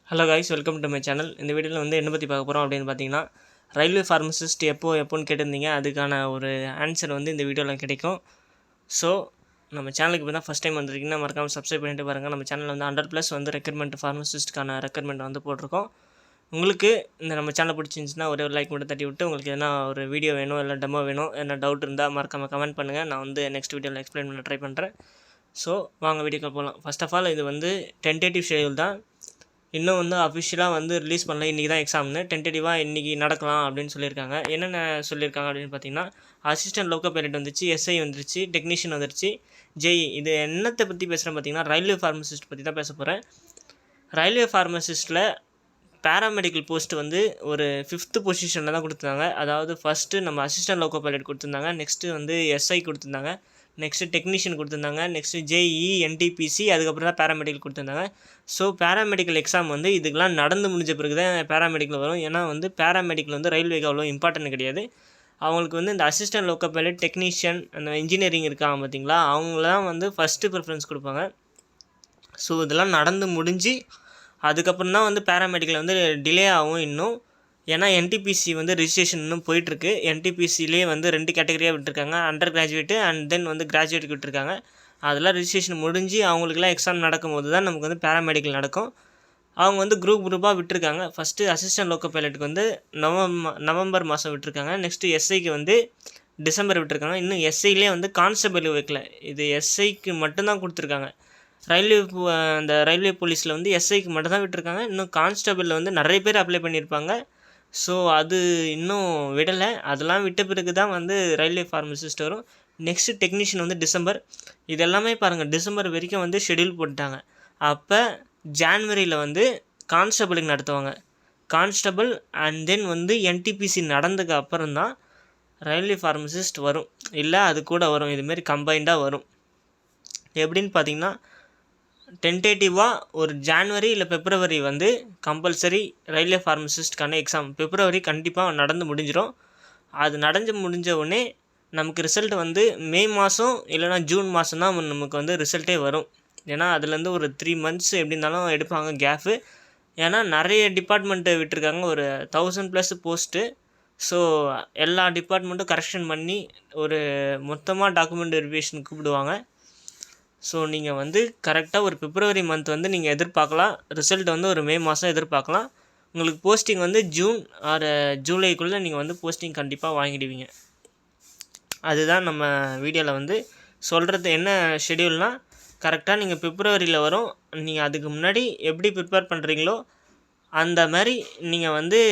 Hello guys, welcome to my channel. இந்த வீடியோவில் வந்து என்ன பற்றி பார்க்க போகிறோம் அப்படின்னு பார்த்தீங்கன்னா, ரயில்வே ஃபார்மசிஸ்ட் எப்போன்னு கேட்டிருந்தீங்க. அதுக்கான ஒரு ஆன்சர் வந்து இந்த வீடியோவில் கிடைக்கும். ஸோ நம்ம சேனலுக்கு இப்போ தான் ஃபஸ்ட் டைம் வந்திருக்கீங்கன்னா மறக்காமல் சப்ஸ்கிரைப் பண்ணிட்டு பாருங்கள். நம்ம சேனலில் வந்து 100+ வந்து ரெக்ரூட்மெண்ட் ஃபார்மசிஸ்ட்டுக்கான ரெக்ரூட்மெண்ட் வந்து போட்டிருக்கோம். உங்களுக்கு இந்த நம்ம சேனல் பிடிச்சிருந்துச்சுன்னா ஒரு லைக் மட்டும் தட்டி விட்டு, உங்களுக்கு எதனா ஒரு வீடியோ வேணும், இல்லை டெமோ வேணும், என்ன டவுட் இருந்தால் மறக்காமல் கமெண்ட் பண்ணுங்கள். நான் வந்து நெக்ஸ்ட் வீடியோவில் எக்ஸ்பிளைன் பண்ண ட்ரை பண்ணுறேன். ஸோ வாங்க வீடியோக்கு போகலாம். ஃபர்ஸ்ட் ஆஃப் ஆல் இது வந்து டென்டேட்டிவ் ஷெடியூல் தான். இன்னும் வந்து அஃபிஷியலாக வந்து ரிலீஸ் பண்ணல. இன்றைக்கி தான் எக்ஸாம்னு டென்டேட்டிவாக இன்றைக்கி நடக்கலாம் அப்படின்னு சொல்லியிருக்காங்க. என்னென்ன சொல்லியிருக்காங்க அப்படின்னு பார்த்தீங்கன்னா, அசிஸ்டன்ட் லோக்கோ பைலட் வந்துச்சு, எஸ்ஐ வந்துருச்சு, டெக்னீஷியன் வந்துருச்சு, ஜேஇ. இது என்னத்தை பற்றி பேசுகிறேன் பார்த்தீங்கன்னா, ரயில்வே ஃபார்மசிஸ்ட் பற்றி தான் பேச போகிறேன். ரயில்வே ஃபார்மசிஸ்ட்டில் பேராமெடிக்கல் போஸ்ட் வந்து ஒரு 5th பொசிஷனில் தான் கொடுத்துருந்தாங்க. அதாவது ஃபஸ்ட்டு நம்ம அசிஸ்டன்ட் லோக்கோ பைலட் கொடுத்துருந்தாங்க, நெக்ஸ்ட்டு வந்து எஸ்ஐ கொடுத்துருந்தாங்க, நெக்ஸ்ட்டு டெக்னீஷியன் கொடுத்துருந்தாங்க, நெக்ஸ்ட்டு ஜேஇ, என்டிபிசி, அதுக்கப்புறம் தான் பேராமெடிக்கல் கொடுத்துருந்தாங்க. ஸோ பேராமெடிக்கல் எக்ஸாம் வந்து இதுக்கெலாம் நடந்து முடிஞ்ச பிறகு தான் பேராமெடிக்கல் வரும். ஏன்னா வந்து பேராமெடிக்கல் வந்து ரயில்வேக்கு அவ்வளோ இம்பார்ட்டன்ட் கிடையாது. அவங்களுக்கு வந்து இந்த அசிஸ்டன்ட் லோக்கோ பைலட், டெக்னீஷியன், அந்த இன்ஜினியரிங் இருக்காங்க பார்த்தீங்களா, அவங்களாம் வந்து ஃபஸ்ட்டு ப்ரிஃபரன்ஸ் கொடுப்பாங்க. ஸோ இதெல்லாம் நடந்து முடிஞ்சு அதுக்கப்புறம் தான் வந்து பேராமெடிக்கல் வந்து டிலே ஆகும் இன்னும். ஏன்னா என்டிபிசி வந்து ரிஜிஸ்ட்ரேஷன் இன்னும் போயிட்டுருக்கு. என்டிபிசிலே வந்து 2 கேட்டகரியாக விட்டுருக்காங்க, அண்டர் கிராஜுவேட்டு அண்ட் தென் வந்து கிராஜுவேட்டுக்கு விட்டுருக்காங்க. அதெல்லாம் ரிஜிஸ்ட்ரேஷன் முடிஞ்சு அவங்களுக்குலாம் எக்ஸாம் நடக்கும்போது தான் நமக்கு வந்து பேராமெடிக்கல் நடக்கும். அவங்க வந்து குரூப்பாக விட்டுருக்காங்க. ஃபஸ்ட்டு அசிஸ்டன்ட் லோக்கோ பைலட்டுக்கு வந்து நவம்பர் மாதம் விட்டுருக்காங்க. நெக்ஸ்ட்டு எஸ்ஐக்கு வந்து டிசம்பர் விட்டுருக்காங்க. இன்னும் எஸ்ஐலே வந்து கான்ஸ்டபிள் வைக்கல. இது எஸ்ஐக்கு மட்டும்தான் கொடுத்துருக்காங்க. அந்த ரயில்வே போலீஸில் வந்து எஸ்ஐக்கு மட்டும் தான் விட்டுருக்காங்க. இன்னும் கான்ஸ்டபிளில் வந்து நிறைய பேர் அப்ளை பண்ணியிருப்பாங்க. ஸோ அது இன்னும் விடலை. அதெல்லாம் விட்ட பிறகு தான் வந்து ரயில்வே ஃபார்மசிஸ்ட் வரும். நெக்ஸ்ட்டு டெக்னீஷியன் வந்து டிசம்பர். இது எல்லாமே பாருங்கள், டிசம்பர் வரைக்கும் வந்து ஷெடியூல் போட்டுட்டாங்க. அப்போ ஜான்வரியில் வந்து கான்ஸ்டபிளுக்கு நடத்துவாங்க. கான்ஸ்டபிள் அண்ட் தென் வந்து என்டிபிசி நடந்ததுக்கு அப்புறம் தான் ரயில்வே ஃபார்மசிஸ்ட் வரும். இல்லை அது கூட வரும், இதுமாரி கம்பைண்டாக வரும். எப்படின்னு பார்த்தீங்கன்னா, டென்டேட்டிவாக ஒரு ஜான்வரி இல்லை பிப்ரவரி வந்து கம்பல்சரி ரயில்வே ஃபார்மசிஸ்ட்கான எக்ஸாம். பிப்ரவரி கண்டிப்பாக நடந்து முடிஞ்சிடும். அது முடிஞ்ச உடனே நமக்கு ரிசல்ட் வந்து மே மாதம் இல்லைனா ஜூன் மாதம் தான் நமக்கு வந்து ரிசல்ட்டே வரும். ஏன்னா அதுலேருந்து ஒரு 3 months எப்படி இருந்தாலும் எடுப்பாங்க கேஃபு. ஏன்னா நிறைய டிபார்ட்மெண்ட்டு விட்டுருக்காங்க, ஒரு 1000+ போஸ்ட்டு. ஸோ எல்லா டிபார்ட்மெண்ட்டும் கரெக்ஷன் பண்ணி ஒரு மொத்தமாக டாக்குமெண்ட் வெரிஃபிகேஷன் கூப்பிடுவாங்க. ஸோ நீங்கள் வந்து கரெக்டாக ஒரு பிப்ரவரி மந்த் வந்து நீங்கள் எதிர்பார்க்கலாம். ரிசல்ட் வந்து ஒரு மே மாதம் எதிர்பார்க்கலாம். உங்களுக்கு போஸ்டிங் வந்து ஜூன் ஆர் ஜூலைக்குள்ளே நீங்கள் வந்து போஸ்டிங் கண்டிப்பாக வாங்கிடுவீங்க. அதுதான் நம்ம வீடியோவில் வந்து சொல்கிறது. என்ன ஷெடியூல்னால், கரெக்டாக நீங்கள் பிப்ரவரியில் வரும். நீங்கள் அதுக்கு முன்னாடி எப்படி ப்ரிப்பேர் பண்ணுறீங்களோ அந்த மாதிரி நீங்கள் வந்து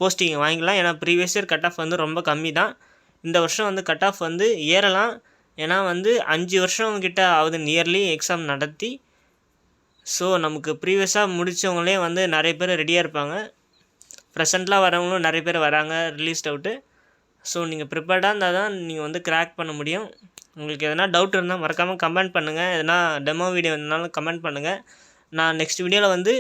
போஸ்டிங் வாங்கிக்கலாம். ஏன்னா ப்ரீவியஸ் இயர் கட் ஆஃப் வந்து ரொம்ப கம்மி தான். இந்த வருஷம் வந்து கட் ஆஃப் வந்து ஏறலாம். ஏன்னா வந்து 5 வருஷம் கிட்ட ஆகுது நியர்லி எக்ஸாம் நடத்தி. ஸோ நமக்கு ப்ரீவியஸாக முடித்தவங்களே வந்து நிறைய பேர் ரெடியாக இருப்பாங்க. ப்ரெசென்ட்லாம் வரவங்களும் நிறைய பேர் வராங்க, ரிலீஸ் அவுட்டு. ஸோ நீங்கள் ப்ரிப்பேர்டாக இருந்தால் தான் நீங்கள் வந்து கிராக் பண்ண முடியும். உங்களுக்கு எதனா டவுட் இருந்தால் மறக்காமல் கமெண்ட் பண்ணுங்கள். எதனா டெமோ வீடியோ இருந்தாலும் கமெண்ட் பண்ணுங்கள். நான் நெக்ஸ்ட் வீடியோவில் வந்து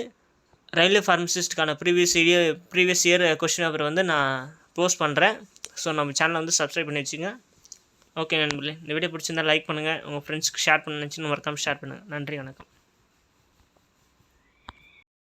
ரயில்வே ஃபார்மசிஸ்ட்டுக்கான ப்ரீவியஸ் இயர் கொஸ்டின் பேப்பர் வந்து நான் போஸ்ட் பண்ணுறேன். ஸோ நம்ம சேனலை வந்து சப்ஸ்கிரைப் பண்ணி வச்சுங்க. ஓகே நண்பர்களே, இந்த வீடியோ பிடிச்சிருந்தால் லைக் பண்ணுங்கள். உங்கள் ஃப்ரெண்ட்ஸ்க்கு ஷேர் பண்ண நினச்சின்னு மறக்காமல் ஷேர் பண்ணுங்கள். நன்றி, வணக்கம்.